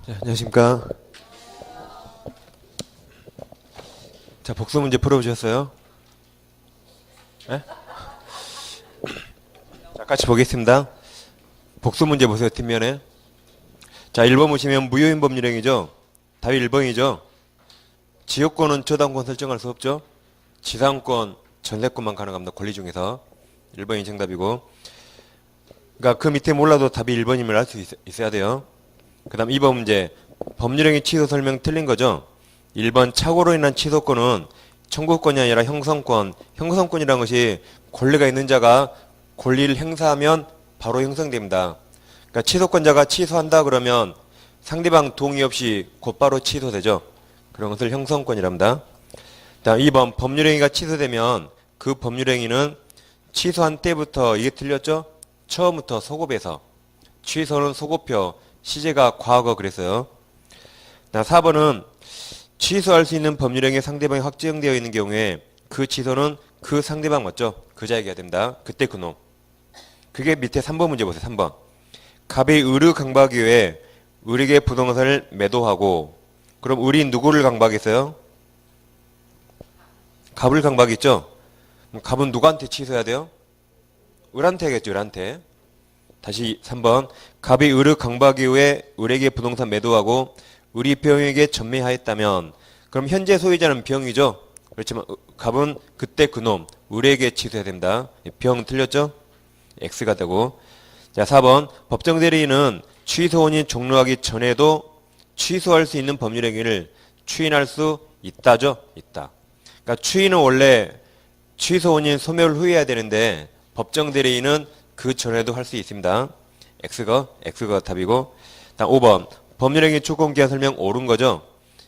자, 안녕하십니까. 자, 복수 문제 풀어보셨어요? 네? 자, 같이 보겠습니다. 복수 문제 보세요, 뒷면에. 자, 1번 보시면 무효인 법률행위죠. 답이 1번이죠. 지역권은 저당권 설정할 수 없죠. 지상권, 전세권만 가능합니다. 권리 중에서. 1번이 정답이고. 그러니까 그 밑에 몰라도 답이 1번임을 알 수 있어야 돼요. 그 다음 2번 문제. 법률행위 취소 설명 틀린 거죠. 1번 착오로 인한 취소권은 청구권이 아니라 형성권. 형성권이라는 것이 권리가 있는 자가 권리를 행사하면 바로 형성됩니다. 그러니까 취소권자가 취소한다 그러면 상대방 동의 없이 곧바로 취소되죠. 그런 것을 형성권이랍니다. 다음 2번 법률행위가 취소되면 그 법률행위는 취소한 때부터 이게 틀렸죠? 처음부터 소급해서 취소는 소급표 시제가 과거 그랬어요. 4번은 취소할 수 있는 법률행위 상대방이 확정되어 있는 경우에 그 취소는 그 상대방 맞죠? 그 자에게 해야 됩니다. 그때 그놈. 그게 밑에 3번 문제 보세요. 3번. 갑이 을을 강박하기 위해 을에게 부동산을 매도하고 그럼 을이 누구를 강박했어요? 갑을 강박했죠? 갑은 누구한테 취소해야 돼요? 을한테 하겠죠. 을한테. 다시 3번. 갑이 을을 강박하기 위해 을에게 부동산 매도하고 을이 병에게 전매하였다면 그럼 현재 소유자는 병이죠. 그렇지만 갑은 그때 그놈 을에게 취소해야 됩니다. 병 틀렸죠? X가 되고. 자 4번. 법정 대리인은 취소원이 종료하기 전에도 취소할 수 있는 법률행위를 추인할 수 있다죠? 있다. 그러니까 추인은 원래 취소원인 소멸 후에 해야 되는데 법정 대리인은 그 전에도 할 수 있습니다. X가 답이고. 다음 5번. 법률행위 조건기한 설명 옳은 거죠.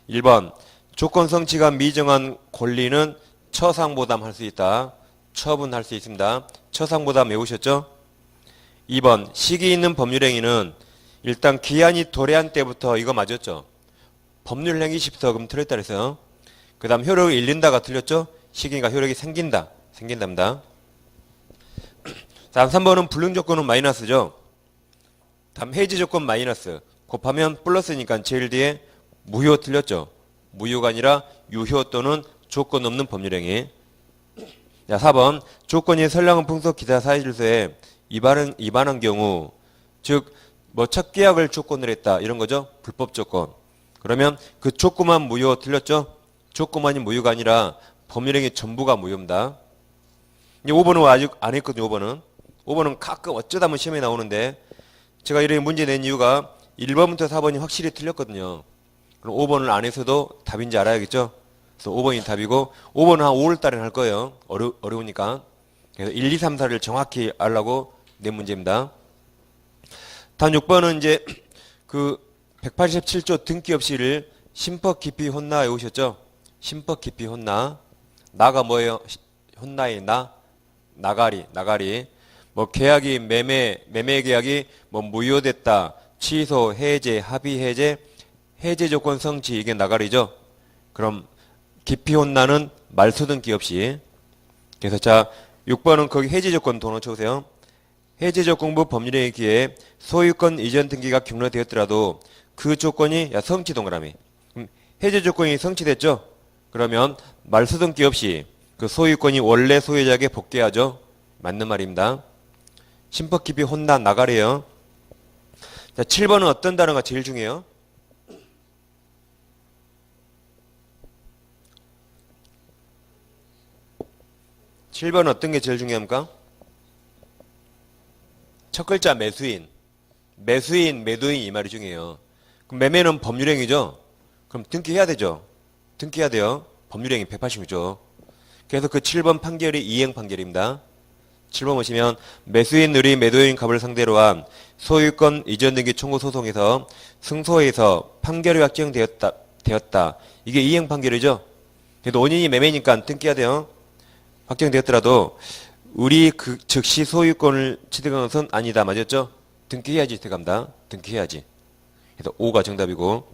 1번. 조건 성취가 미정한 권리는 처상보담 할 수 있다. 처분할 수 있습니다. 처상보담 외우셨죠? 2번. 시기 있는 법률행위는 일단 기한이 도래한 때부터 이거 맞았죠? 법률행위 10서 그럼 틀렸다 그랬어요. 그 다음 효력이 잃는다가 틀렸죠? 시기가 효력이 생긴답니다. 다음 3번은 불능조건은 마이너스죠. 다음 해지조건 마이너스. 곱하면 플러스니까 제일 뒤에 무효 틀렸죠. 무효가 아니라 유효 또는 조건 없는 법률행위. 자, 4번. 조건이 선량한 풍속 기타 사실질서에 위반한 경우 즉 뭐 첫 계약을 조건으로 했다 이런 거죠. 불법 조건. 그러면 그 조건만 무효 틀렸죠. 조건만이 무효가 아니라 법률행위 전부가 무효입니다. 5번은 아직 안 했거든요. 5번은 가끔 어쩌다 보면 시험에 나오는데 제가 이렇게 문제 낸 이유가 1번부터 4번이 확실히 틀렸거든요. 그럼 5번을 안 해서도 답인지 알아야겠죠. 그래서 5번이 답이고 5번은 한 5월달에 할 거예요. 어려우니까. 그래서 1, 2, 3, 4를 정확히 알라고 낸 문제입니다. 다음 6번은 이제 그 187조 등기 없이를 심법 깊이 혼나 외우셨죠. 심법 깊이 혼나. 나가 뭐예요? 혼나의 나? 나가리. 뭐 계약이 매매 계약이 뭐 무효됐다. 취소, 해제, 합의 해제, 해제 조건 성취 이게 나가리죠. 그럼 기피 혼나는 말소 등기 없이. 그래서 자 6번은 거기 해제 조건 더 넣어주세요. 해제 조건부 법률행위 기에 소유권 이전 등기가 경로되었더라도 그 조건이 성취 동그라미. 해제 조건이 성취됐죠. 그러면 말소 등기 없이 그 소유권이 원래 소유자에게 복귀하죠. 맞는 말입니다. 심법 깊이 혼나 나가래요. 자, 7번은 어떤 단어가 제일 중요해요? (7번) 어떤 게 제일 중요합니까? 첫 글자 매수인, 매도인 이 말이 중요해요. 그럼 매매는 법률행위죠? 그럼 등기해야 되죠? 등기해야 돼요. 법률행위 186조. 그래서 그 7번 판결이 이행 판결입니다. 7번 보시면 매수인 을이 매도인 갑을 상대로 한 소유권 이전 등기 청구 소송에서 승소해서 판결이 확정되었다. 이게 이행 판결이죠. 그래도 원인이 매매니까 등기해야 돼요. 확정되었더라도 을이 그 즉시 소유권을 취득한 것은 아니다. 맞았죠? 등기해야지 취득합니다. 등기해야지. 그래서 5가 정답이고.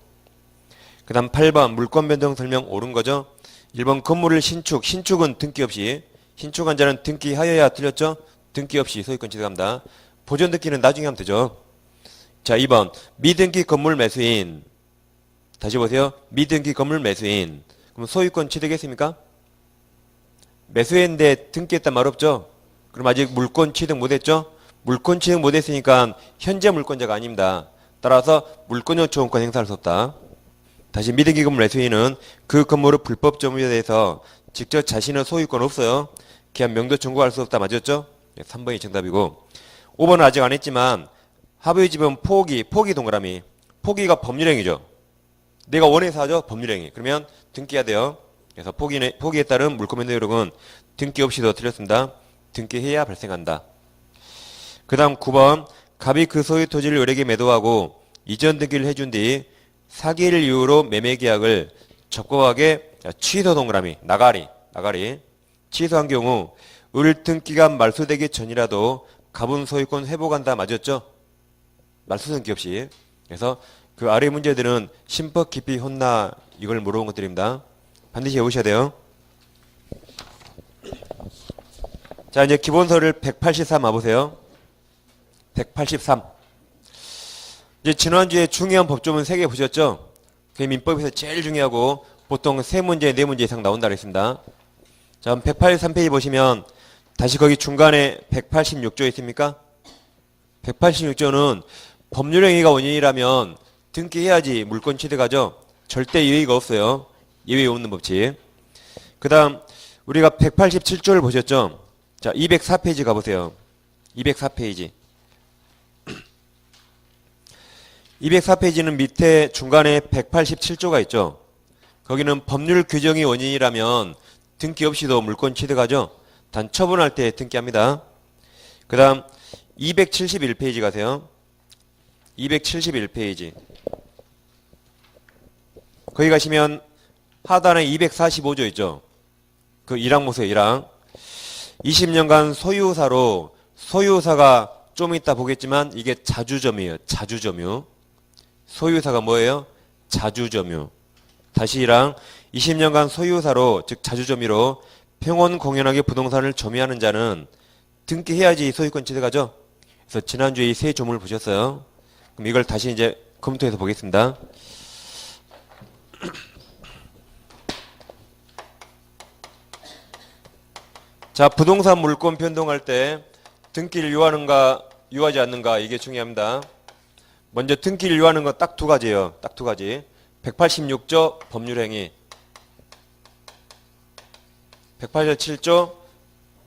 그 다음 8번 물권 변동 설명 옳은 거죠? 1번 건물을 신축은 등기 없이 신축한 자는 등기하여야 틀렸죠? 등기 없이 소유권 취득합니다. 보존 등기는 나중에 하면 되죠. 자 2번 미등기 건물 매수인 다시 보세요. 미등기 건물 매수인. 그럼 소유권 취득했습니까? 매수했는데 등기했단 말 없죠? 그럼 아직 물권 취득 못했죠? 물권 취득 못했으니까 현재 물권자가 아닙니다. 따라서 물권적 초용권 행사할 수 없다. 다시 미등기 건물 매수인은 그 건물을 불법 점유에 대해서 직접 자신의 소유권 없어요. 기한 명도 청구할 수 없다. 맞았죠? 3번이 정답이고 5번은 아직 안 했지만 합의 지분 포기 동그라미. 포기가 법률행위죠. 내가 원해서 하죠. 법률행위. 그러면 등기해야 돼요. 그래서 포기에 따른 물권면도 효력은 등기 없이도 틀렸습니다. 등기해야 발생한다. 그 다음 9번 갑이 그 소유 토지를 을에게 매도하고 이전 등기를 해준 뒤 사기일 이후로 매매 계약을 적법하게 취소 동그라미 나가리 취소한 경우 을 등기가 말소되기 전이라도 갑은 소유권 회복한다. 맞았죠? 말소 등기 없이. 그래서 그 아래 문제들은 심법 깊이 혼나 이걸 물어본 것들입니다. 반드시 외우셔야 돼요. 자, 이제 기본서를 183 와보세요. 183. 이제 지난주에 중요한 법조문 3개 보셨죠? 그게 민법에서 제일 중요하고 보통 3문제, 4문제 이상 나온다 그랬습니다. 자, 183페이지 보시면 다시 거기 중간에 186조 있습니까? 186조는 법률행위가 원인이라면 등기해야지 물권 취득하죠. 절대 예외가 없어요. 예외 없는 법칙. 그 다음 우리가 187조를 보셨죠? 자, 204페이지 가보세요. 204페이지. 204페이지는 밑에 중간에 187조가 있죠. 거기는 법률 규정이 원인이라면 등기 없이도 물권 취득하죠. 단 처분할 때 등기합니다. 그 다음 271페이지 가세요. 271페이지. 거기 가시면 하단에 245조 있죠. 그 1항 보세요. 1항. 20년간 소유사가 좀 이따 보겠지만 이게 자주점유예요. 자주점유. 소유사가 뭐예요? 자주점유. 다시 1항. 20년간 소유사로 즉 자주점유로 평온공연하게 부동산을 점유하는 자는 등기해야지 소유권 취득하죠. 그래서 지난주에 이 세 조문을 보셨어요. 그럼 이걸 다시 이제 검토해서 보겠습니다. 자, 부동산 물권 변동할 때 등기를 유하는가 유하지 않는가 이게 중요합니다. 먼저 등기를 유하는 건 딱 두 가지예요. 딱 두 가지. 186조 법률행위, 187조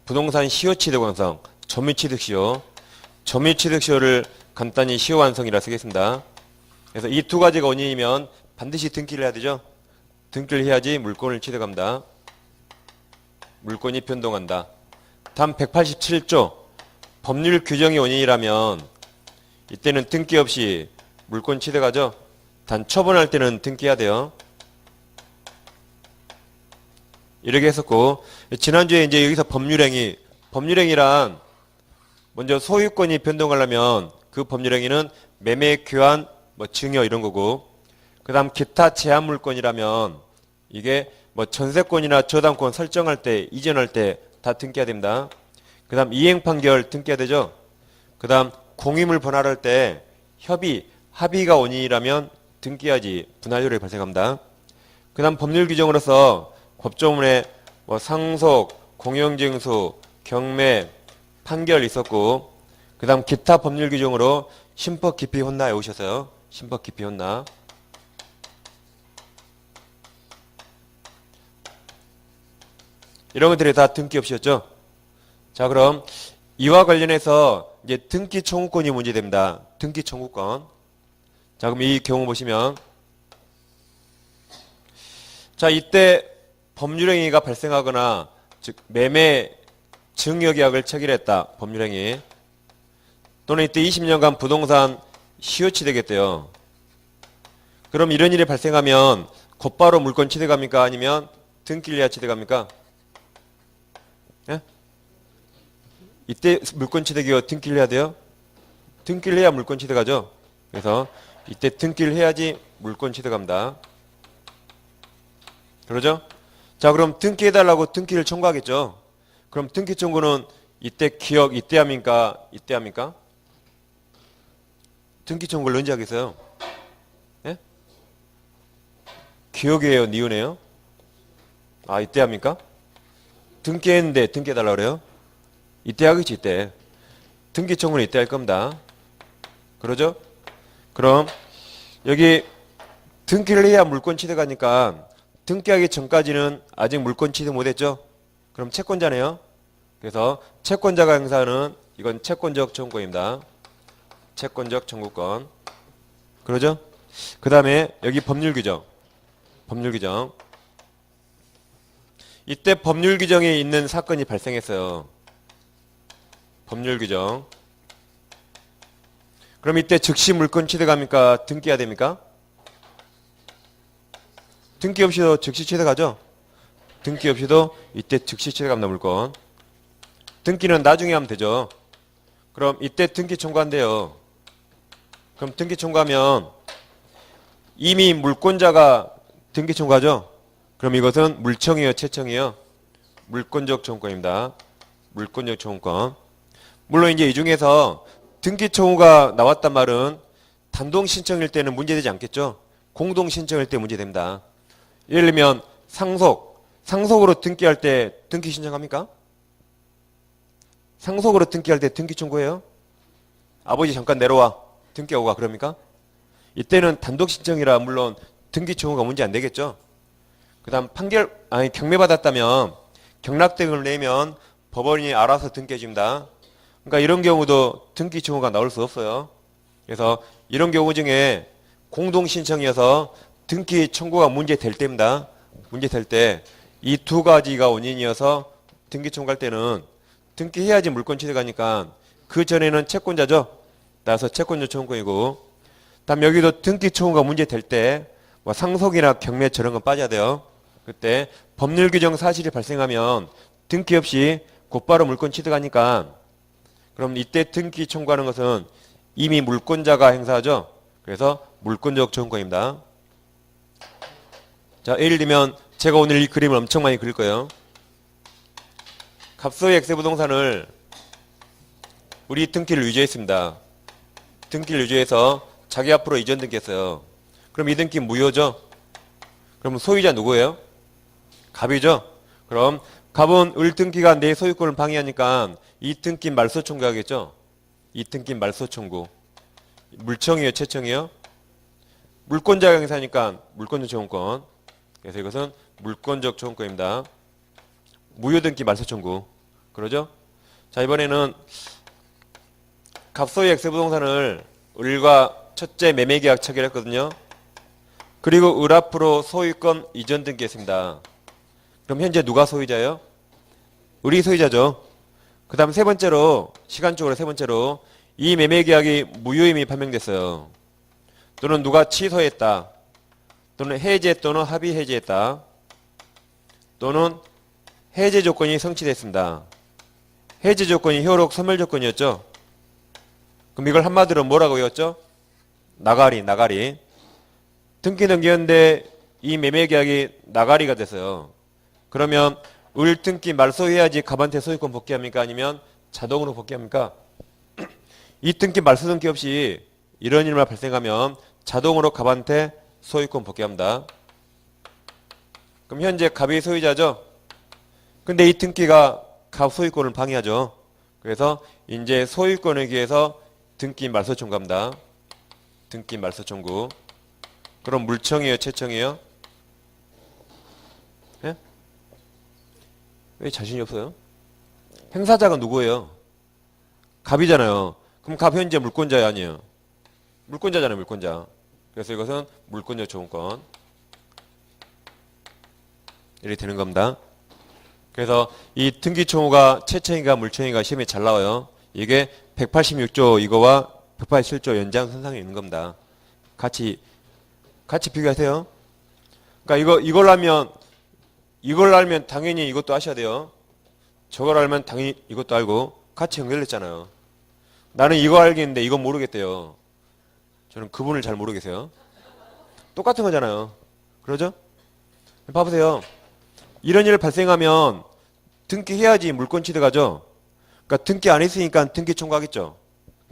부동산 시효취득 완성, 점유취득시효. 점유취득시효를 간단히 시효 완성이라 쓰겠습니다. 그래서 이 두 가지가 원인이면 반드시 등기를 해야 되죠. 등기를 해야지 물권을 취득합니다. 물권이 변동한다. 다음 187조 법률 규정이 원인이라면 이때는 등기 없이 물권 취득하죠. 단 처분할 때는 등기해야 돼요. 이렇게 했었고 지난주에 이제 여기서 법률행위란 먼저 소유권이 변동하려면 그 법률행위는 매매, 교환, 증여 이런 거고 그 다음 기타 제한 물권이라면 이게 전세권이나 저당권 설정할 때 이전할 때 다 등기해야 됩니다. 그 다음 이행 판결 등기해야 되죠. 그 다음 공유물 분할할 때 합의가 원인이라면 등기해야지 분할효력이 발생합니다. 그 다음 법률 규정으로서 법조문에 상속, 공영증수, 경매, 판결 있었고 그 다음 기타 법률 규정으로 심법 깊이 혼나 외우셨어요. 심법 깊이 혼나. 이런 것들이 다 등기 없이였죠. 자, 그럼 이와 관련해서 이제 등기 청구권이 문제됩니다. 등기 청구권. 자, 그럼 이 경우 보시면 자, 이때 법률행위가 발생하거나 즉 매매 증여계약을 체결했다. 법률행위. 또는 이때 20년간 부동산 시효취득했대요. 그럼 이런 일이 발생하면 곧바로 물권 취득합니까? 아니면 등기를 해야 취득합니까? 예? 이때 물권 취득이요? 등기를 해야 돼요? 등기를 해야 물권 취득하죠. 그래서 이때 등기를 해야지 물권 취득합니다. 그러죠? 자, 그럼 등기해달라고 등기를 청구하겠죠. 그럼 등기 청구는 이때 기억 이때 합니까? 이때 합니까? 등기 청구를 언제 하겠어요? 예? 기억이에요? 니은이에요? 아, 이때 합니까? 등기했는데 등기해달라고 그래요? 이때 하겠지, 이때. 등기 청구는 이때 할 겁니다. 그러죠? 그럼 여기 등기를 해야 물권 취득하니까 등기하기 전까지는 아직 물권 취득 못했죠? 그럼 채권자네요. 그래서 채권자가 행사하는 이건 채권적 청구권입니다. 채권적 청구권. 그러죠? 그 다음에 여기 법률 규정. 법률 규정. 이때 법률 규정에 있는 사건이 발생했어요. 법률 규정. 그럼 이때 즉시 물권 취득합니까? 등기해야 됩니까? 등기 없이도 즉시 취득하죠? 등기 없이도 이때 즉시 취득합니다, 물권. 등기는 나중에 하면 되죠. 그럼 이때 등기 청구한대요. 그럼 등기 청구하면 이미 물권자가 등기 청구하죠? 그럼 이것은 물청이에요, 채청이에요? 물권적 청구권입니다. 물권적 청구권. 물론 이제 이 중에서 등기 청구가 나왔단 말은 단독 신청일 때는 문제되지 않겠죠? 공동 신청일 때 문제됩니다. 예를 들면 상속으로 등기할 때 등기 신청합니까? 상속으로 등기할 때 등기 청구해요? 아버지 잠깐 내려와 등기하고 가 그럽니까? 이때는 단독 신청이라 물론 등기 청구가 문제 안 되겠죠? 그 다음 경매받았다면 경락등을 내면 법원이 알아서 등기해 줍니다. 그러니까 이런 경우도 등기 청구가 나올 수 없어요. 그래서 이런 경우 중에 공동 신청이어서 등기 청구가 문제될 때입니다. 문제될 때 이 두 가지가 원인이어서 등기 청구할 때는 등기해야지 물권 취득하니까 그 전에는 채권자죠. 따라서 채권적 청구권이고 다음 여기도 등기 청구가 문제될 때 뭐 상속이나 경매 저런 건 빠져야 돼요. 그때 법률 규정 사실이 발생하면 등기 없이 곧바로 물권 취득하니까 그럼 이때 등기 청구하는 것은 이미 물권자가 행사하죠. 그래서 물권적 청구권입니다. 자, 예를 들면 제가 오늘 이 그림을 엄청 많이 그릴 거예요. 갑소의 엑세 부동산을 우리 등기를 유지했습니다. 등기를 유지해서 자기 앞으로 이전 등기했어요. 그럼 이 등기 무효죠? 그럼 소유자 누구예요? 갑이죠? 그럼 갑은 을 등기가 내 소유권을 방해하니까 이 등기 말소 청구하겠죠? 이 등기 말소 청구. 물청이에요? 채청이에요? 물권자가 행사하니까 물권적 청구권. 그래서 이것은 물권적 청구권입니다. 무효등기 말소 청구. 그러죠? 자, 이번에는 갑소의 엑스 부동산을 을과 첫째 매매계약 체결했거든요. 그리고 을 앞으로 소유권 이전 등기했습니다. 그럼 현재 누가 소유자예요? 을이 소유자죠. 그 다음 세 번째로 시간적으로 세 번째로 이 매매계약이 무효임이 판명됐어요. 또는 누가 취소했다. 또는 해제 또는 합의 해제했다. 또는 해제 조건이 성취됐습니다. 해제 조건이 효력 소멸 조건이었죠. 그럼 이걸 한마디로 뭐라고 외웠죠? 나가리. 등기 등기였는데 이 매매계약이 나가리가 됐어요. 그러면 을 등기 말소해야지 갑한테 소유권 복귀합니까? 아니면 자동으로 복귀합니까? 이 등기 말소 등기 없이 이런 일만 발생하면 자동으로 갑한테 소유권 복귀합니다. 그럼 현재 갑이 소유자죠? 근데 이 등기가 갑 소유권을 방해하죠. 그래서 이제 소유권에 의해서 등기 말소 청구합니다. 등기 말소 청구. 그럼 물청이에요? 채청이에요? 예? 왜 자신이 없어요? 행사자가 누구예요? 갑이잖아요. 그럼 갑 현재 물권자야 아니에요? 물권자잖아요. 물권자. 그래서 이것은 물권적 청구권. 이렇게 되는 겁니다. 그래서 이 등기 청구가 채청인가 물청인가 시험에 잘 나와요. 이게 186조 이거와 187조 연장선상에 있는 겁니다. 같이 비교하세요. 그러니까 이걸 알면 당연히 이것도 아셔야 돼요. 저걸 알면 당연히 이것도 알고 같이 연결됐잖아요. 나는 이거 알겠는데 이건 모르겠대요. 저는 그분을 잘 모르겠어요. 똑같은 거잖아요. 그러죠? 봐보세요. 이런 일 발생하면 등기해야지 물권 취득하죠. 그러니까 등기 안 했으니까 등기 청구하겠죠.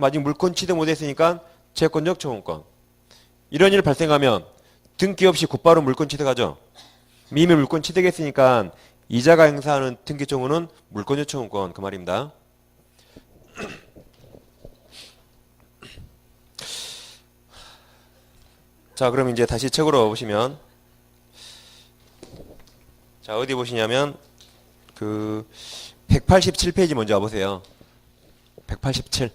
아직 물권 취득 못 했으니까 채권적 청구권. 이런 일 발생하면 등기 없이 곧바로 물권 취득하죠. 이미 물권 취득했으니까 이자가 행사하는 등기청구는 물권요청권 그 말입니다. 자, 그럼 이제 다시 책으로 보시면, 자, 어디 보시냐면 그 187페이지 먼저 와보세요. 187.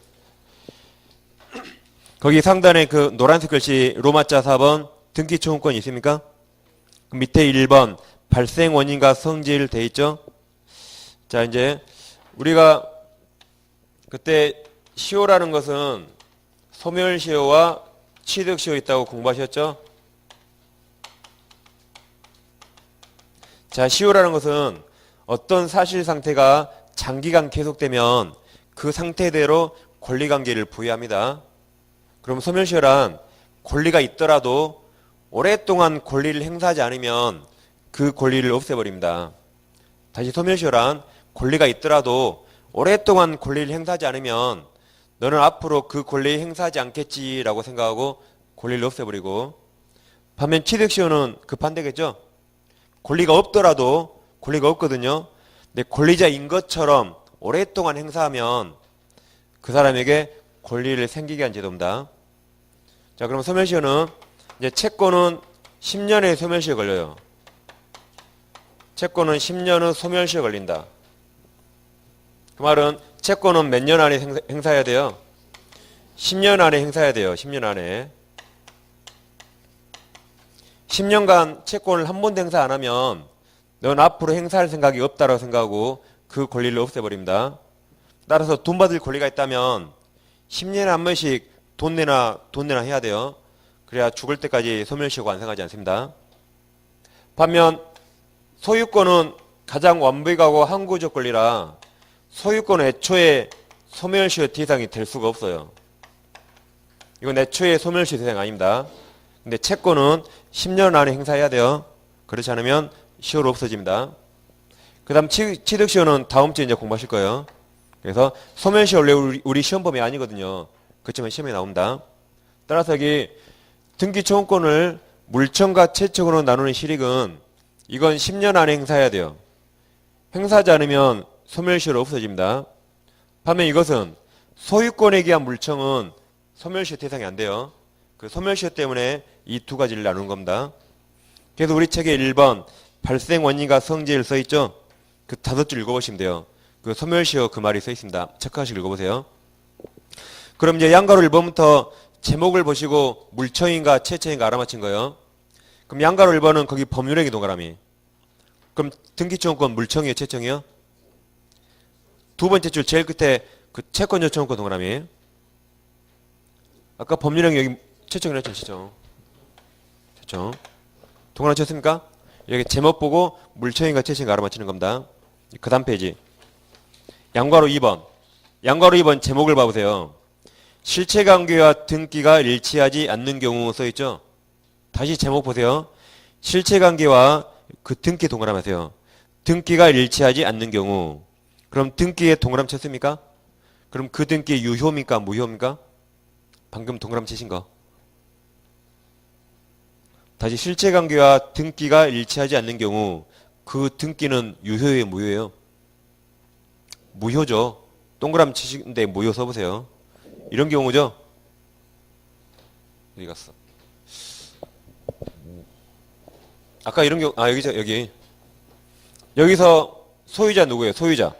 거기 상단에 그 노란색 글씨 로마자 4번 등기청구권 있습니까? 그 밑에 1번 발생 원인과 성질 돼 있죠? 자, 이제 우리가 그때 시효라는 것은 소멸시효와 취득시효 있다고 공부하셨죠? 자, 시효라는 것은 어떤 사실 상태가 장기간 계속되면 그 상태대로 권리관계를 부여합니다. 그럼 소멸시효란 권리가 있더라도 오랫동안 권리를 행사하지 않으면 그 권리를 없애버립니다. 다시 소멸시효란 권리가 있더라도 오랫동안 권리를 행사하지 않으면 너는 앞으로 그 권리 행사하지 않겠지라고 생각하고 권리를 없애버리고, 반면 취득시효는 그 반대겠죠. 권리가 없더라도 권리가 없거든요. 근데 권리자인 것처럼 오랫동안 행사하면 그 사람에게 권리를 생기게 한 제도입니다. 자, 그럼 소멸시효는 이제 채권은 10년의 소멸시효 걸려요. 채권은 10년 후 소멸시효 걸린다. 그 말은 채권은 몇 년 안에 행사해야 돼요? 10년 안에 행사해야 돼요. 10년 안에. 10년간 채권을 한 번도 행사 안 하면 넌 앞으로 행사할 생각이 없다라고 생각하고 그 권리를 없애버립니다. 따라서 돈 받을 권리가 있다면 10년에 한 번씩 돈 내나 해야 돼요. 그래야 죽을 때까지 소멸시효가 완성하지 않습니다. 반면 소유권은 가장 완벽하고 항구적 권리라 소유권은 애초에 소멸시효 대상이 될 수가 없어요. 이건 애초에 소멸시효 대상 아닙니다. 근데 채권은 10년 안에 행사해야 돼요. 그렇지 않으면 시효로 없어집니다. 그 다음 취득시효는 다음 주에 이제 공부하실 거예요. 그래서 소멸시효 원래 우리 시험 범위 아니거든요. 그렇지만 시험에 나옵니다. 따라서 여기 등기청구권을 물청과 채청으로 나누는 실익은 이건 10년 안에 행사해야 돼요. 행사하지 않으면 소멸시효로 없어집니다. 반면 이것은 소유권에 기한 물청은 소멸시효 대상이 안 돼요. 그 소멸시효 때문에 이 두 가지를 나누는 겁니다. 그래서 우리 책에 1번 발생 원인과 성질 써 있죠? 그 5줄 읽어보시면 돼요. 그 소멸시효 그 말이 써 있습니다. 체크하시고 읽어보세요. 그럼 이제 양가로 1번부터 제목을 보시고 물청인가 채청인가 알아맞힌 거예요. 그럼 양가로 1번은 거기 법률행위 동그라미. 그럼 등기청구권 물청이에요, 채청이요? 두 번째 줄 제일 끝에 그 채권 요청권 동그라미. 아까 법률행위 여기 채청이라 했죠, 채청. 동그라미 쳤습니까? 여기 제목 보고 물청인가 채청인가 알아맞히는 겁니다. 그 다음 페이지. 양가로 2번. 양가로 2번 제목을 봐보세요. 실체관계와 등기가 일치하지 않는 경우 써있죠? 다시 제목 보세요. 실체관계와 그 등기 동그라미 하세요. 등기가 일치하지 않는 경우. 그럼 등기에 동그라미 쳤습니까? 그럼 그 등기 유효입니까? 무효입니까? 방금 동그라미 치신 거. 다시 실체관계와 등기가 일치하지 않는 경우 그 등기는 유효예요? 무효예요? 무효죠. 동그라미 치시는데 무효 써보세요. 이런 경우죠. 어디 갔어? 아까 이런 경우, 여기. 여기서 소유자 누구예요? 소유자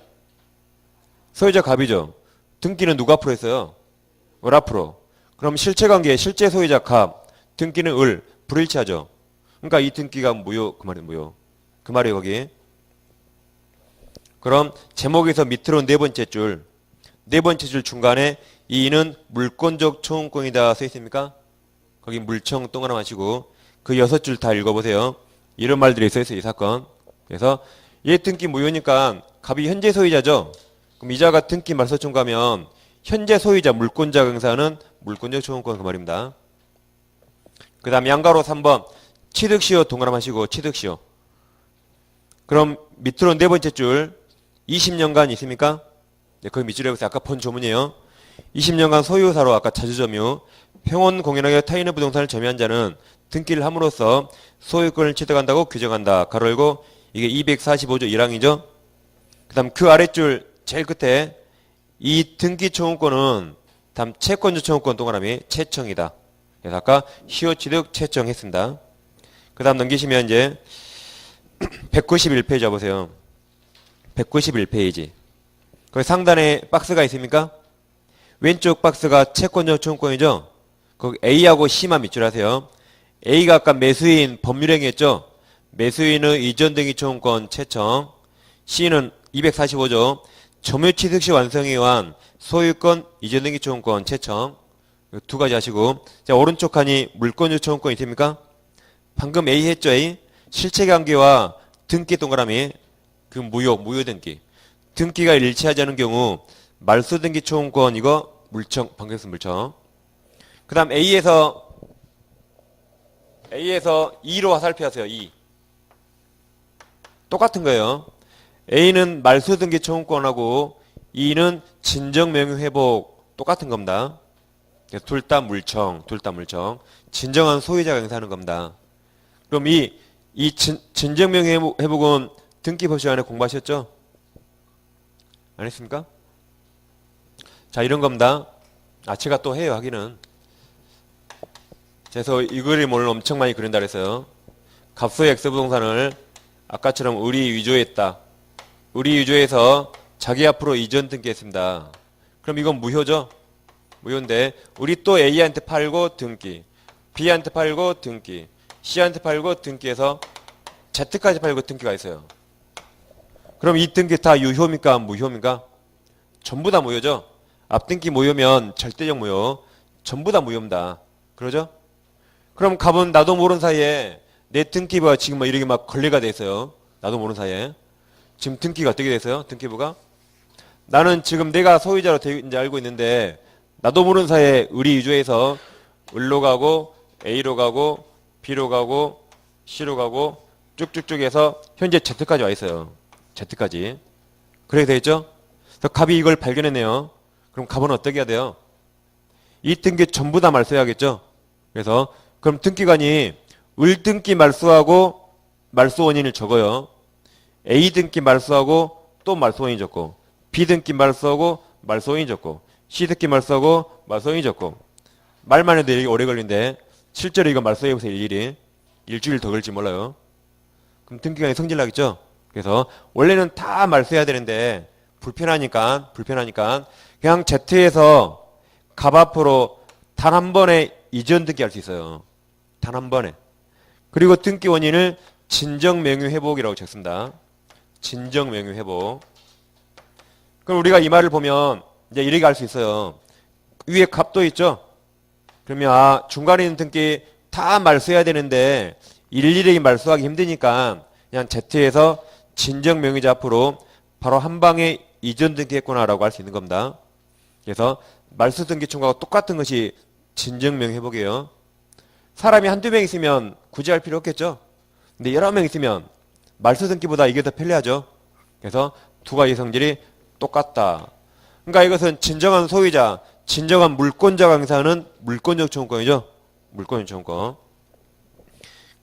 갑이죠. 등기는 누가 앞으로 했어요? 을 앞으로. 그럼 실체관계에 실제 소유자 갑, 등기는 을, 불일치하죠. 그러니까 이 등기가 무효, 그 말이 무효. 그 말이에요, 거기. 그럼 제목에서 밑으로 네 번째 줄 중간에 이는 물권적 청구권이다 써 있습니까? 거기 물청 동그라미 하시고 그 6줄 다 읽어보세요. 이런 말들이 써 있어요, 이 사건. 그래서 얘 등기 무효니까 갑이 현재 소유자죠. 그럼 이자가 등기 말소 청구하면 현재 소유자 물권자 행사는 물권적 청구권 그 말입니다. 그 다음 양가로 3번 취득시효 동그라미 하시고 취득시효. 그럼 밑으로 네 번째 줄 20년간 있습니까? 네, 거기 밑줄에 보세요. 아까 본 조문이에요. 20년간 소유사로 아까 자주점유 평온 공연하게 타인의 부동산을 점유한 자는 등기를 함으로써 소유권을 취득한다고 규정한다. 가로 열고 이게 245조 1항이죠. 그 다음 그 아랫줄 제일 끝에 이 등기 청구권은 다음 채권자 청구권 동그라미 채청이다. 그래서 아까 시효취득 채청했습니다. 그 다음 넘기시면 이제 191페이지 와보세요. 191페이지. 거기 상단에 박스가 있습니까? 왼쪽 박스가 채권자 청구권이죠. 거기 A하고 C만 밑줄 하세요. A가 아까 매수인 법률행위했죠. 매수인의 이전 등기 청구권 채청. C는 245조 점유취득 시 완성에 의한 소유권 이전 등기 청구권 채청. 두 가지 하시고, 자 오른쪽 칸이 물권자 청구권 있습니까? 방금 A 했죠. A 실체관계와 등기 동그라미 그 무효 등기. 등기가 일치하지 않은 경우 말소 등기 청구권 이거 물청 방금 쓴 물청. 그 다음 A에서 2로 화살표하세요. 2. 똑같은 거예요. A는 말소 등기 청구권하고 2는 진정 명의 회복 똑같은 겁니다. 둘 다 물청. 진정한 소유자가 행사하는 겁니다. 그럼 이 진정 명의 회복은 등기법 시간에 공부하셨죠? 안 했습니까? 자, 이런 겁니다. 제가 또 해요, 하기는. 그래서 이 그림 오늘 엄청 많이 그린다 그랬어요. 갑소의 X부동산을 아까처럼 의리 위조했다. 의리 위조해서 자기 앞으로 이전 등기했습니다. 그럼 이건 무효죠? 무효인데 우리 또 A한테 팔고 등기, B한테 팔고 등기, C한테 팔고 등기해서 Z까지 팔고 등기가 있어요. 그럼 이 등기 다 유효입니까? 무효입니까? 전부 다 무효죠? 앞등기 무효면 절대적 무효. 전부 다 무효입니다. 그러죠? 그럼 갑은 나도 모르는 사이에 내 등기부가 지금 막 이렇게 막 걸레가 돼 있어요. 나도 모르는 사이에. 지금 등기가 어떻게 됐어요? 등기부가? 나는 지금 내가 소유자로 이제 알고 있는데 나도 모르는 사이에 의리 위조해서 을로 가고 A로 가고 B로 가고 C로 가고 쭉쭉쭉 해서 현재 Z까지 와 있어요. Z까지. 그렇게 되겠죠? 그래서 갑이 이걸 발견했네요. 그럼 갑은 어떻게 해야 돼요? 이 등기 전부 다 말소해야겠죠? 그래서 그럼 등기관이 을 등기 말소하고 말소 원인을 적어요. A 등기 말소하고 또 말소 원인 적고 B 등기 말소하고 말소 원인 적고 C 등기 말소하고 말소 원인 적고 말만 해도 되게 오래 걸리는데 실제로 이거 말소해보세요. 일주일 더 걸릴지 몰라요. 그럼 등기관이 성질나겠죠? 그래서 원래는 다 말소해야 되는데 불편하니까 그냥 Z에서 갑 앞으로 단 한 번에 이전 등기할 수 있어요. 단 한 번에. 그리고 등기 원인을 진정 명의 회복이라고 적습니다. 진정 명의 회복. 그럼 우리가 이 말을 보면 이제 이렇게 알 수 있어요. 위에 갑도 있죠? 그러면 중간에 있는 등기 다 말소해야 되는데 일일이 말소하기 힘드니까 그냥 Z에서 진정 명의자 앞으로 바로 한 방에 이전 등기했구나라고 할 수 있는 겁니다. 그래서 말소 등기 청구하고 똑같은 것이 진정 명의 회복이에요. 사람이 한두 명 있으면 굳이 할 필요 없겠죠. 근데 여러 명 있으면 말소 등기보다 이게 더 편리하죠. 그래서 두 가지 성질이 똑같다. 그러니까 이것은 진정한 소유자, 진정한 물권자가 행사하는 물권적 청구권이죠. 물권적 청구권.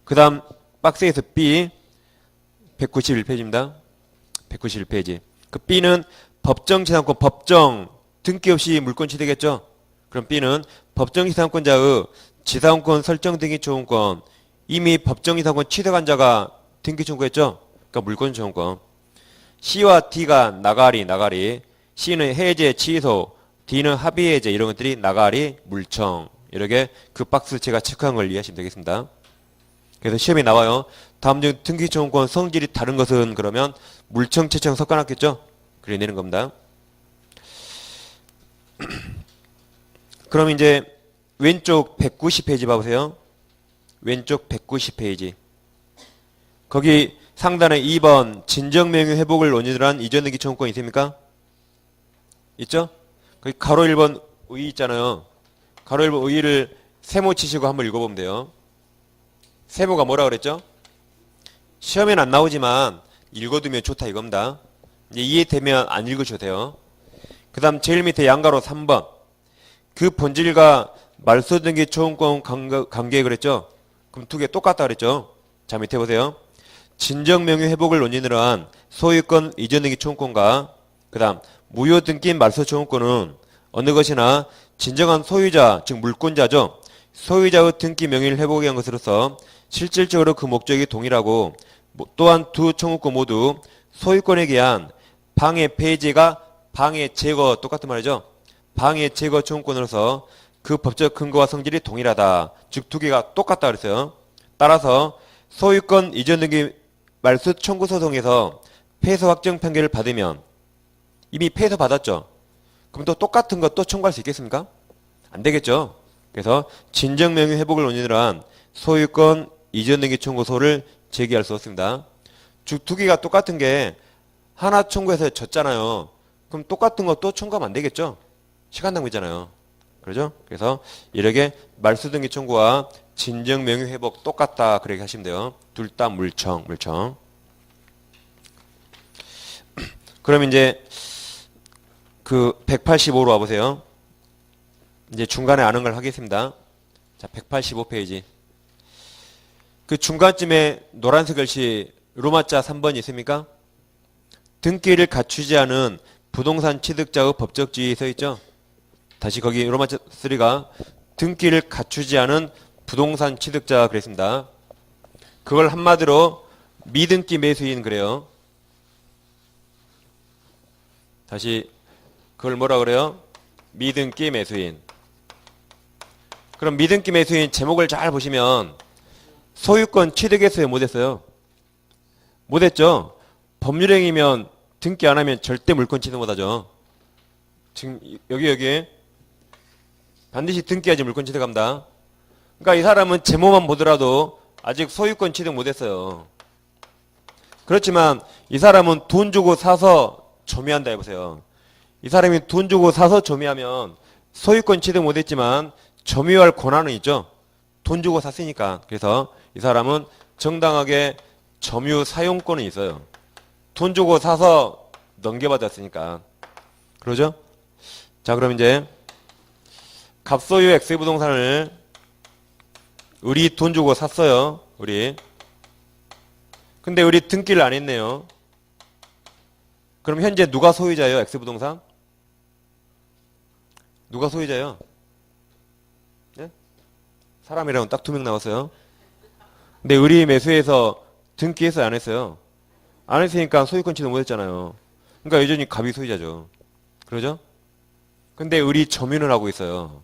그 다음 박스에서 B 191페이지입니다. 191페이지. 그 B는 법정지상권, 법정 등기 없이 물권 취득했죠. 그럼 B는 법정지상권자의 지상권 설정 등기 청구권, 이미 법정지상권 취득한 자가 등기 청구했죠. 그러니까 물권 청구권. C와 D가 나가리. C는 해제, 취소, D는 합의 해제 이런 것들이 나가리, 물청. 이렇게 그 박스 제가 체크한 걸 이해하시면 되겠습니다. 그래서 시험에 나와요. 다음 중 등기 청구권 성질이 다른 것은 그러면 물청, 채청 섞어놨겠죠. 그래 내는 겁니다. 그럼 이제 왼쪽 190페이지 봐보세요. 왼쪽 190페이지. 거기 상단에 2번 진정명의 회복을 원인으로 한 이전 등기 청구권 있습니까? 있죠? 거기 가로 1번 의 있잖아요. 가로 1번 의를 세모 치시고 한번 읽어보면 돼요. 세모가 뭐라 그랬죠? 시험에는 안 나오지만 읽어두면 좋다 이겁니다. 이제 이해되면 안 읽으셔도 돼요. 그 다음 제일 밑에 양가로 3번. 그 본질과 말소 등기 청구권 관계 그랬죠? 그럼 두 개 똑같다 그랬죠. 자, 밑에 보세요. 진정명의 회복을 원인으로 한 소유권 이전 등기 청구권과 그 다음 무효 등기 말소 청구권은 어느 것이나 진정한 소유자, 즉 물권자죠. 소유자의 등기 명의를 회복하기 위한 것으로서 실질적으로 그 목적이 동일하고 또한 두 청구권 모두 소유권에 의한 방해 폐지가 방해 제거 똑같은 말이죠. 방해 제거 청구권으로서 그 법적 근거와 성질이 동일하다. 즉 두 개가 똑같다 그랬어요. 따라서 소유권 이전 등기 말소 청구 소송에서 패소 확정 판결을 받으면 이미 패소 받았죠. 그럼 또 똑같은 것 또 청구할 수 있겠습니까? 안 되겠죠. 그래서 진정명의 회복을 원인으로 한 소유권 이전 등기 청구소를 제기할 수 없습니다. 즉 두 개가 똑같은 게 하나 청구해서 졌잖아요. 그럼 똑같은 거 또 청구하면 안 되겠죠. 시간 낭비잖아요. 그러죠? 그래서 이렇게 말소 등기 청구와 진정 명의 회복 똑같다 그렇게 하시면 돼요. 둘 다 물청. 그럼 이제 그 185로 와보세요. 이제 중간에 아는 걸 하겠습니다. 자, 185페이지. 그 중간쯤에 노란색 글씨 로마자 3번이 있습니까? 등기를 갖추지 않은 부동산 취득자의 법적 지위에 서 있죠. 다시 거기 로마자 3가 등기를 갖추지 않은 부동산 취득자 그랬습니다. 그걸 한마디로 미등기 매수인 그래요. 다시 그걸 뭐라 그래요? 미등기 매수인. 그럼 미등기 매수인 제목을 잘 보시면 소유권 취득했어요? 못했어요? 못했죠? 법률행위면 등기 안 하면 절대 물권 취득 못하죠. 지금 여기 반드시 등기하지 물권 취득합니다. 그러니까 이 사람은 제목만 보더라도 아직 소유권 취득 못했어요. 그렇지만 이 사람은 돈 주고 사서 점유한다 해보세요. 이 사람이 돈 주고 사서 점유하면 소유권 취득 못했지만 점유할 권한은 있죠. 돈 주고 샀으니까. 그래서 이 사람은 정당하게 점유 사용권은 있어요. 돈 주고 사서 넘겨받았으니까. 그러죠? 자, 그럼 이제 갑소유 X부동산을 우리 돈 주고 샀어요. 우리. 근데 우리 등기를 안 했네요. 그럼 현재 누가 소유자예요? X부동산? 누가 소유자예요? 네? 사람이라면 딱 2명 나왔어요. 근데 우리 매수해서 등기했어요? 안 했어요? 안 했으니까 소유권 취득 못했잖아요. 그러니까 여전히 갑이 소유자죠. 그러죠? 근데 우리 점유는 하고 있어요.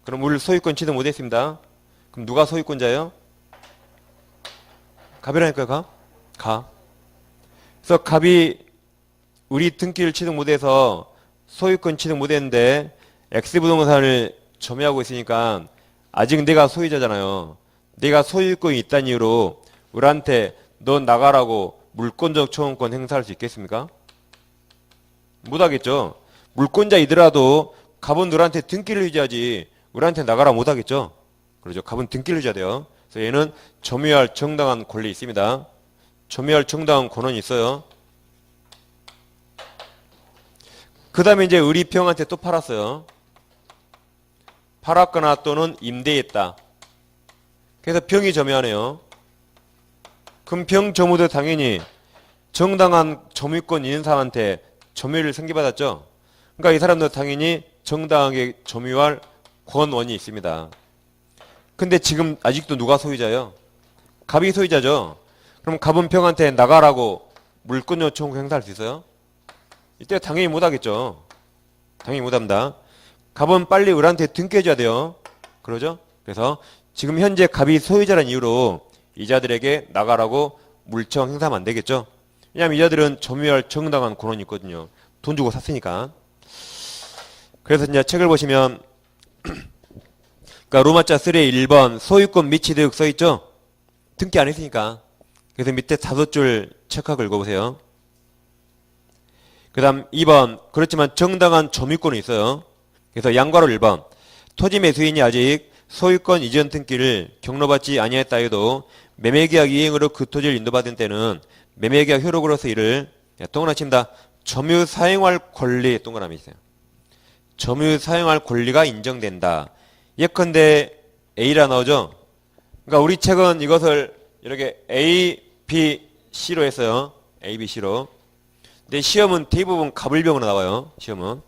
그럼 우리 소유권 취득 못했습니다. 그럼 누가 소유권자예요? 갑이라니까요. 가. 그래서 갑이 우리 등기를 취득 못해서 소유권 취득 못했는데 X부동산을 점유하고 있으니까 아직 내가 소유자잖아요. 내가 소유권이 있다는 이유로 우리한테 너 나가라고 물권적 청구권 행사할 수 있겠습니까? 못하겠죠. 물권자이더라도 갑은 너한테 등기를 유지하지 우리한테 나가라 못하겠죠. 그렇죠. 갑은 등기를 유지해야 돼요. 그래서 얘는 점유할 정당한 권리 있습니다. 점유할 정당한 권한이 있어요. 그 다음에 이제 우리 병한테 또 팔았어요. 팔았거나 또는 임대했다. 그래서 병이 점유하네요. 그럼 병 점유도 당연히 정당한 점유권 있는 사람한테 점유를 승계받았죠. 그러니까 이 사람도 당연히 정당하게 점유할 권원이 있습니다. 근데 지금 아직도 누가 소유자예요? 갑이 소유자죠. 그럼 갑은 병한테 나가라고 물권 요청 행사할 수 있어요? 이때 당연히 못하겠죠. 당연히 못합니다. 갑은 빨리 을한테 등기해줘야 돼요. 그러죠? 그래서 지금 현재 갑이 소유자라는 이유로 이자들에게 나가라고 물청 행사하면 안 되겠죠. 왜냐하면 이자들은 점유할 정당한 권한이 있거든요. 돈 주고 샀으니까. 그래서 이제 책을 보시면 그러니까 로마자 3의 1번 소유권 미취득 써있죠. 등기 안 했으니까. 그래서 밑에 5줄 체크하고 읽어보세요. 그 다음 2번 그렇지만 정당한 점유권이 있어요. 그래서 양괄호 1번 토지 매수인이 아직 소유권 이전 등기를 경로받지 아니했다 해도 매매계약 이행으로 그 토지를 인도받은 때는 매매계약 효력으로서 이를 동그라미 칩니다. 점유 사용할 권리 동그라미 있어요. 점유 사용할 권리가 인정된다. 예컨대 A라 나오죠. 그러니까 우리 책은 이것을 이렇게 A, B, C로 했어요. A, B, C로. 근데 시험은 대부분 갑을병으로 나와요. 시험은.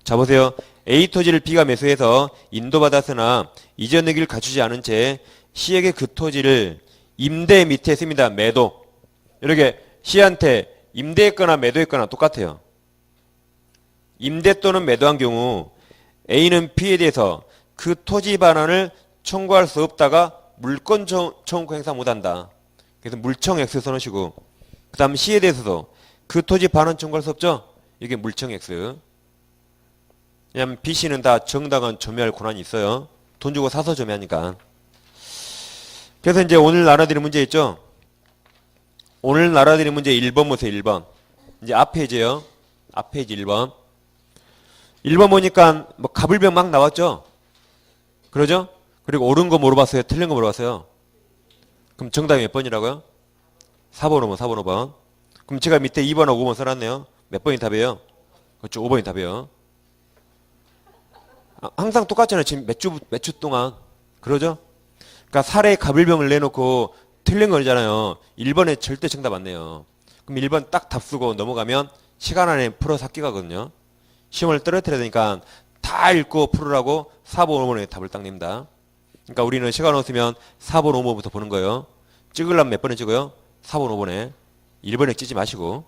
자, 보세요. A 토지를 B가 매수해서 인도받았으나 이전 의기를 갖추지 않은 채 C에게 그 토지를 임대 밑에 씁니다. 매도. 이렇게 C한테 임대했거나 매도했거나 똑같아요. 임대 또는 매도한 경우 A는 B에 대해서 그 토지 반환을 청구할 수 없다가 물권 청구 행사 못한다. 그래서 물청 X 써놓으시고, 그 다음 C에 대해서도 그 토지 반환 청구할 수 없죠? 이게 물청 X. 왜냐면 B, C는 다 정당한 점유할 권한이 있어요. 돈 주고 사서 점유하니까. 그래서 이제 오늘 알아드릴 문제 있죠? 오늘 알아드릴 문제 1번 보세요. 1번. 이제 앞 페이지요. 앞 페이지 1번. 1번 보니까 뭐 갑을병 막 나왔죠? 그러죠? 그리고 옳은 거 물어봤어요? 틀린 거 물어봤어요? 그럼 정답이 몇 번이라고요? 4번, 5번, 4번, 5번. 그럼 제가 밑에 2번하고 5번 써놨네요. 몇 번이 답이에요? 그렇죠. 5번이 답이에요. 항상 똑같잖아요. 지금 몇 주 동안. 그러죠? 그러니까 사례 갑을병을 내놓고 틀린 거잖아요. 1번에 절대 정답 안 내요. 그럼 1번 딱 답 쓰고 넘어가면 시간 안에 풀어서 학교 가거든요. 시험을 떨어뜨려야 되니까 다 읽고 풀으라고 4번, 5번에 답을 딱 냅니다. 그러니까 우리는 시간 없으면 4번, 5번부터 보는 거예요. 찍으려면 몇 번에 찍어요? 4번, 5번에. 1번에 찍지 마시고.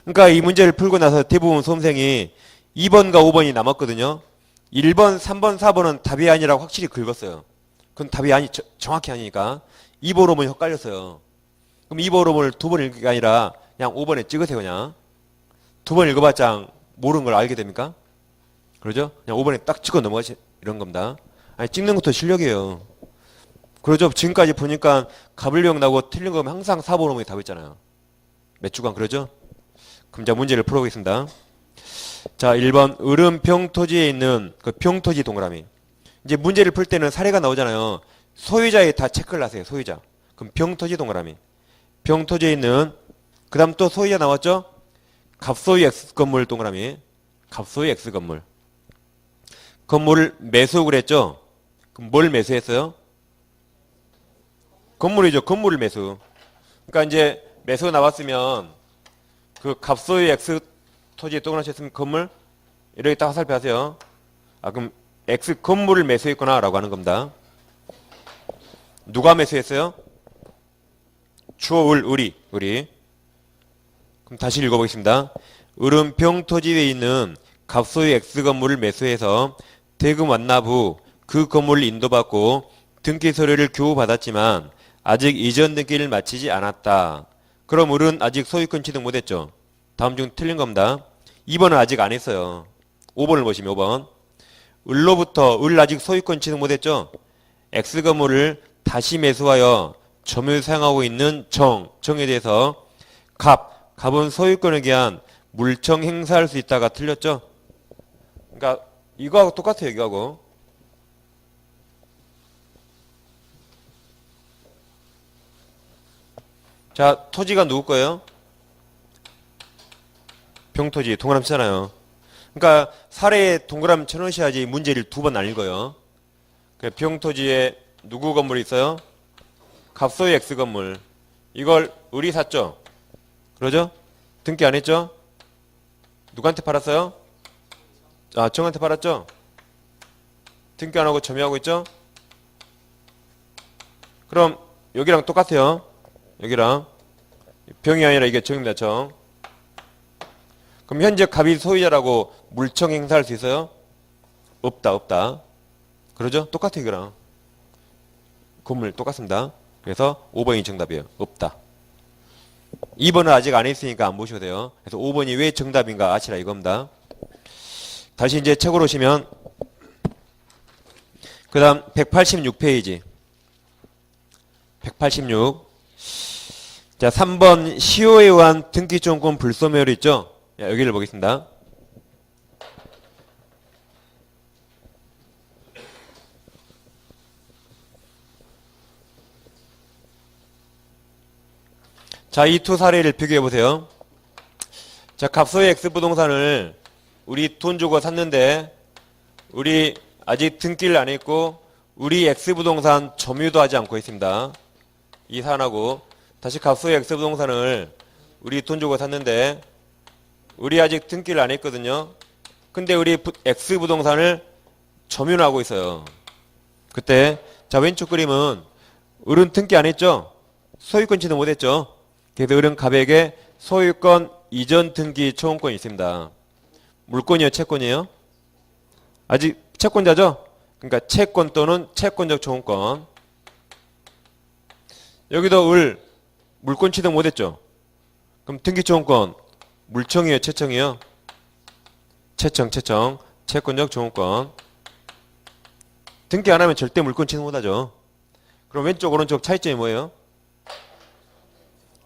그러니까 이 문제를 풀고 나서 대부분 수험생이 2번과 5번이 남았거든요. 1번, 3번, 4번은 답이 아니라고 확실히 긁었어요. 그건 답이 정확히 아니니까. 2번, 5번이 헷갈렸어요. 그럼 2번, 5번을 두 번 읽기가 아니라 그냥 5번에 찍으세요, 그냥. 두 번 읽어봤자 모르는 걸 알게 됩니까? 그러죠? 그냥 5번에 딱 찍어 넘어가시, 이런 겁니다. 아니, 찍는 것도 실력이에요. 그러죠? 지금까지 보니까 갑을병 나고 틀린 거면 항상 4번, 5번이 답했잖아요. 몇 주간 그러죠? 그럼 자, 문제를 풀어보겠습니다. 자, 1번. 을은 평토지에 있는 그 평토지 동그라미. 이제 문제를 풀 때는 사례가 나오잖아요. 소유자에 다 체크를 하세요. 소유자. 그럼 평토지 동그라미. 평토지에 있는, 그 다음 또 소유자 나왔죠? 갑소유 X 건물 동그라미. 갑소유 X 건물. 건물을 매수 그랬죠? 그럼 뭘 매수했어요? 건물이죠. 건물을 매수. 그러니까 이제 매수 나왔으면 그 갑소유 X 토지에 동그라미 쳤으면 건물 이렇게 딱 화살표 하세요. 아, 그럼 X 건물을 매수했구나 라고 하는 겁니다. 누가 매수했어요? 주어 을이. 그럼 다시 읽어보겠습니다. 을은 평토지에 있는 갑소유 X 건물을 매수해서 대금 완납 후 그 건물을 인도받고 등기 서류를 교부 받았지만 아직 이전 등기를 마치지 않았다. 그럼 을은 아직 소유권 취득 못했죠. 다음 중 틀린 겁니다. 2번은 아직 안 했어요. 5번을 보시면 5번. 을로부터 을 아직 소유권 취득 못했죠. X 건물을 다시 매수하여 점유 사용하고 있는 정에 대해서 갑은 소유권에 대한 물청 행사할 수 있다가 틀렸죠. 그러니까 이거하고 똑같아요. 이거하고. 자, 토지가 누구 거예요? 평토지 동그라미 치잖아요. 그러니까 사례에 동그라미 쳐놓으셔야지 문제를 두 번 안 읽어요. 평토지에 누구 건물이 있어요? 갑소유 X 건물. 이걸 을이 샀죠? 그러죠? 등기 안 했죠? 누구한테 팔았어요? 아, 정한테 팔았죠? 등기 안 하고 점유하고 있죠? 그럼 여기랑 똑같아요. 여기랑. 병이 아니라 이게 정입니다. 정. 그럼 현재 갑이 소유자라고 물청 행사할 수 있어요? 없다. 그러죠? 똑같아요. 이거랑. 건물 똑같습니다. 그래서 5번이 정답이에요. 없다. 2번은 아직 안 했으니까 안 보셔도 돼요. 그래서 5번이 왜 정답인가 아시라 이겁니다. 다시 이제 책으로 오시면 그 다음 186페이지 186. 자, 3번 시효에 의한 등기증권 불소멸 있죠? 자, 여기를 보겠습니다. 자, 이 두 사례를 비교해 보세요. 자, 갑소유 X 부동산을 우리 돈 주고 샀는데 우리 아직 등기를 안 했고 우리 X부동산 점유도 하지 않고 있습니다. 이 사안하고 다시 갑수의 X부동산을 우리 돈 주고 샀는데 우리 아직 등기를 안 했거든요. 근데 우리 X부동산을 점유를 하고 있어요. 그때 자 왼쪽 그림은 을은 등기 안 했죠? 소유권 취득 못 했죠? 그래서 을은 갑에게 소유권 이전 등기 초용권이 있습니다. 물권이에요, 채권이에요? 아직 채권자죠? 그러니까 채권 또는 채권적 초용권. 여기도 을 물권 취득 못 했죠? 그럼 등기 초용권 물청이에요, 채청이에요? 채청, 채권적 초용권. 등기 안 하면 절대 물권 취득 못 하죠. 그럼 왼쪽 오른쪽 차이점이 뭐예요?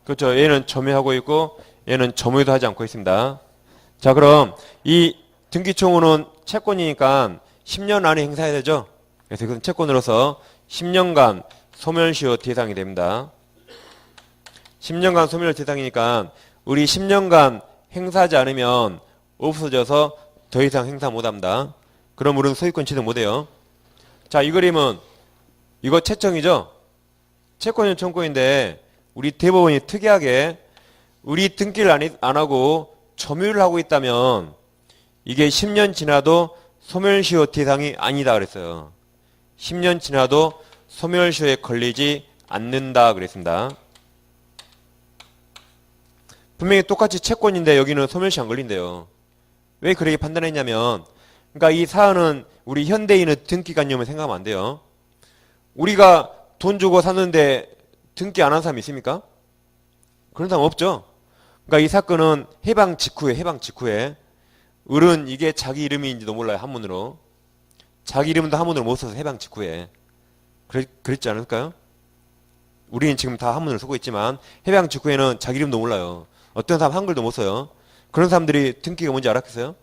그렇죠. 얘는 점유하고 있고 얘는 점유도 하지 않고 있습니다. 자, 그럼 이 등기청구는 채권이니까 10년 안에 행사해야 되죠. 그래서 이것은 채권으로서 10년간 소멸시효 대상이 됩니다. 10년간 소멸 대상이니까 우리 10년간 행사하지 않으면 없어져서 더 이상 행사 못합니다. 그럼 우리는 소유권 취득 못해요. 자, 이 그림은 이거 채청이죠. 채권은 청구인데 우리 대법원이 특이하게 우리 등기를 안 하고 점유를 하고 있다면 이게 10년 지나도 소멸시효 대상이 아니다 그랬어요. 10년 지나도 소멸시효에 걸리지 않는다 그랬습니다. 분명히 똑같이 채권인데 여기는 소멸시효 안 걸린대요. 왜 그렇게 판단했냐면 그러니까 이 사안은 우리 현대인의 등기관념을 생각하면 안 돼요. 우리가 돈 주고 샀는데 등기 안 한 사람 있습니까? 그런 사람 없죠. 그러니까 이 사건은 해방 직후에 을은 이게 자기 이름인지도 몰라요. 한문으로. 자기 이름도 한문으로 못 써서 해방 직후에. 그랬지 않을까요? 우리는 지금 다 한문을 쓰고 있지만 해방 직후에는 자기 이름도 몰라요. 어떤 사람 한글도 못 써요. 그런 사람들이 등기가 뭔지 알았겠어요?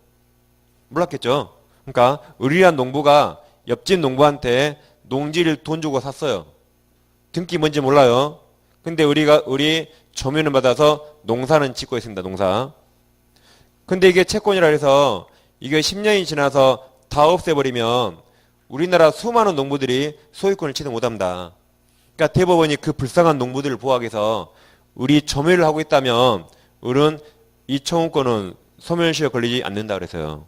몰랐겠죠. 그러니까 을이란 농부가 옆집 농부한테 농지를 돈 주고 샀어요. 등기 뭔지 몰라요. 근데 우리 점유는 받아서 농사는 짓고 있습니다. 농사. 근데 이게 채권이라 해서 이게 10년이 지나서 다 없애버리면 우리나라 수많은 농부들이 소유권을 취득 못합니다. 그러니까 대법원이 그 불쌍한 농부들을 보호하기 위해서 우리 점유를 하고 있다면 을은 이 청구권은 소멸시효에 걸리지 않는다 그래서요.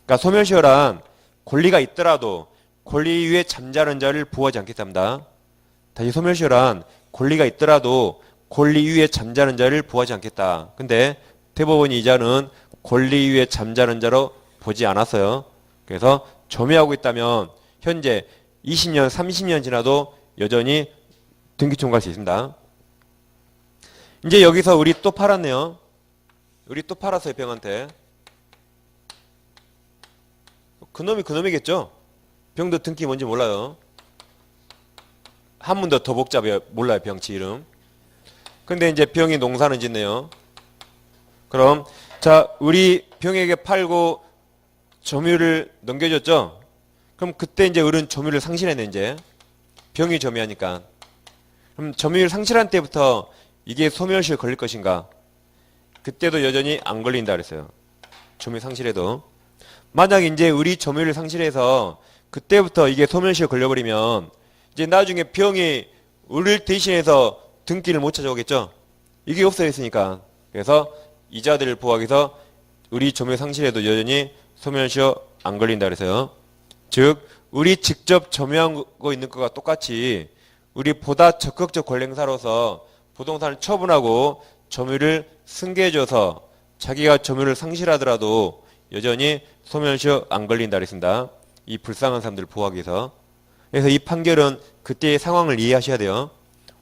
그러니까 소멸시효란 권리가 있더라도 권리 위에 잠자는 자를 보호하지 않겠답니다. 다시 소멸시효란 권리가 있더라도 권리 위에 잠자는 자를 보호하지 않겠다. 근데 대법원이 이 자는 권리 위에 잠자는 자로 보지 않았어요. 그래서 점유하고 있다면 현재 20년, 30년 지나도 여전히 등기 청구할 수 있습니다. 이제 여기서 우리 또 팔았네요. 우리 또 팔았어요, 병한테. 그놈이 그놈이겠죠? 병도 등기 뭔지 몰라요. 한문도 더 복잡해요. 몰라요, 병치 이름. 근데 이제 병이 농사는 짓네요. 그럼 자, 우리 병에게 팔고 점유를 넘겨줬죠? 그럼 그때 이제 을은 점유를 상실했네, 이제. 병이 점유하니까. 그럼 점유를 상실한 때부터 이게 소멸시효 걸릴 것인가? 그때도 여전히 안 걸린다 그랬어요. 점유 상실해도. 만약 이제 을이 점유를 상실해서 그때부터 이게 소멸시효 걸려버리면 이제 나중에 병이 을을 대신해서 등기를 못 찾아오겠죠? 이게 없어졌으니까. 그래서 이자들을 보호하기 위해서 을이 점유 상실해도 여전히 소멸시효 안 걸린다 그래서요. 즉 을이 직접 점유하고 있는 것과 똑같이 을이 보다 적극적 권리행사로서 부동산을 처분하고 점유를 승계해줘서 자기가 점유를 상실하더라도 여전히 소멸시효 안 걸린다 그랬습니다. 이 불쌍한 사람들을 보호하기 위해서. 그래서 이 판결은 그때의 상황을 이해하셔야 돼요.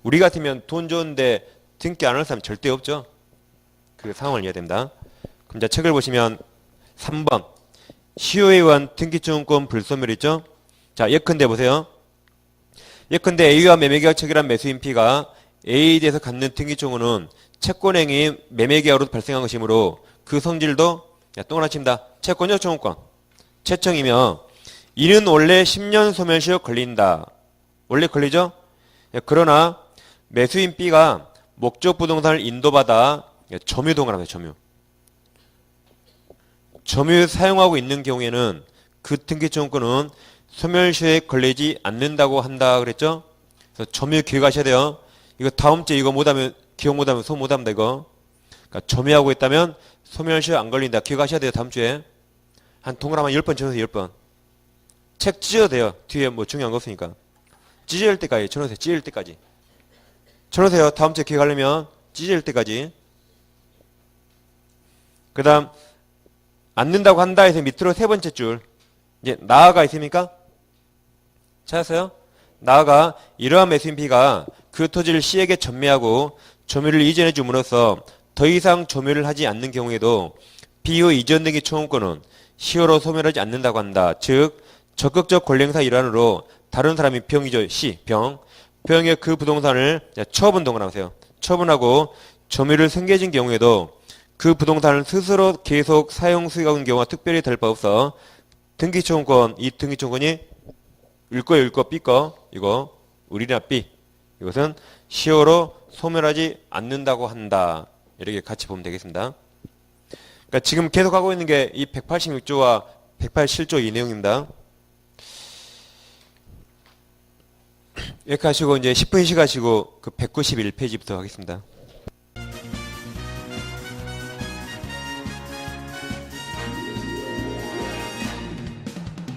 우리 같으면 돈 줬는데 등기 안 할 사람 절대 없죠. 그 상황을 이해해야 됩니다. 그럼 자, 책을 보시면 3번 시효에 의한 등기증권 불소멸 있죠. 자, 예컨대 보세요. 예컨대 A와 매매계약 체결한 매수인 P가 A에 대해서 갖는 등기증권은 채권행위 매매계약으로 발생한 것이므로 그 성질도 또 하나 칩니다. 채권적 청구권. 채청이며 이는 원래 10년 소멸시효 걸린다. 원래 걸리죠? 그러나 매수인 B가 목적 부동산을 인도받아 점유동을 합니다. 점유 사용하고 있는 경우에는 그 등기청구권은 소멸시효에 걸리지 않는다고 한다 그랬죠? 그래서 점유 기억하셔야 돼요. 이거 다음 주에 이거 못하면 기억 못하면 소문 못합니다 이거. 그러니까 점유하고 있다면 소멸시효 안 걸린다. 기억하셔야 돼요 다음 주에. 한 동그라미 10번 쳐놓으세요 10번. 책 찢어도 돼요. 뒤에 뭐 중요한 거 없으니까. 찢어질 때까지 쳐놓으세요. 찢어질 때까지. 쳐놓으세요. 다음 주에 기억하려면 찢어질 때까지. 그 다음 않는다고 한다 해서 밑으로 세 번째 줄. 이제 나아가 있습니까? 찾았어요? 나아가 이러한 S&P가 그 토지를 C에게 전매하고 점유를 이전해 줌으로써 더 이상 점유를 하지 않는 경우에도 B의 이전 등기 청구권은 C로 소멸하지 않는다고 한다. 즉 적극적 권리행사 일환으로 다른 사람이 병이죠. C, 병. 병의 그 부동산을 처분 동원하세요. 처분하고 점유를 승계해진 경우에도 그 부동산을 스스로 계속 사용 수익하는 경우가 특별히 될 바 없어 등기청구권, 이 등기청구권이 을거, B거, 이거 을이나 B. 이것은 시효로 소멸하지 않는다고 한다. 이렇게 같이 보면 되겠습니다. 그러니까 지금 계속 하고 있는 게 이 186조와 187조 이 내용입니다. 이렇게 하시고 이제 10분 쉬가시고 그 191페이지부터 하겠습니다.